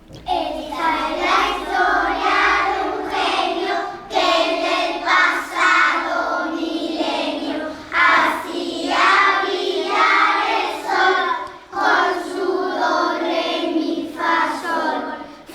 Esta es la historia de un genio que en el pasado milenio hacía brillar el sol con su do, re, mi, fa, sol.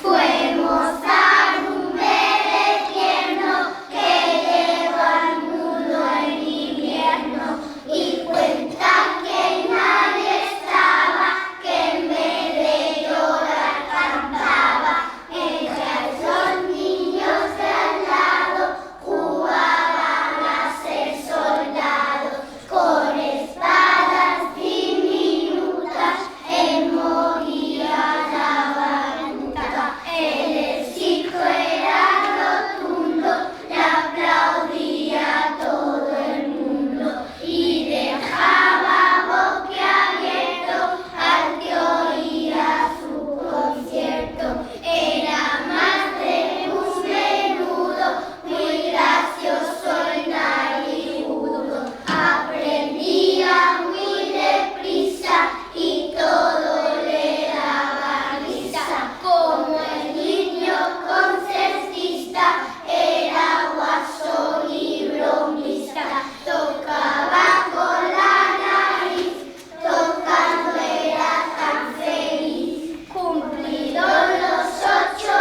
Fue Mozart un bebé tierno que llegó al mundo en invierno y cuentan que nadie estaba que en vez de llorar cantaba. Entre los niños de al lado jugaban a ser soldados con espadas diminutas. Él movía la batuta. El éxito era rotundo, le aplaudía todo el mundo y dejaba boquiabierto al que oía su concierto. Era más de un menudo, muy gracioso y narigudo. Aprendía muy deprisa y todo le daba risa. Como el niño concertista, era guasón y bromista. Tocaba con la nariz, tocando era tan feliz. Cumplidos los 8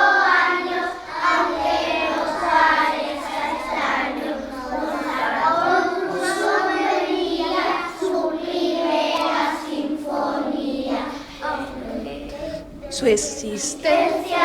años, aunque nos parezca extraño, Mozart compuso melodía, su primera sinfonía. Su existencia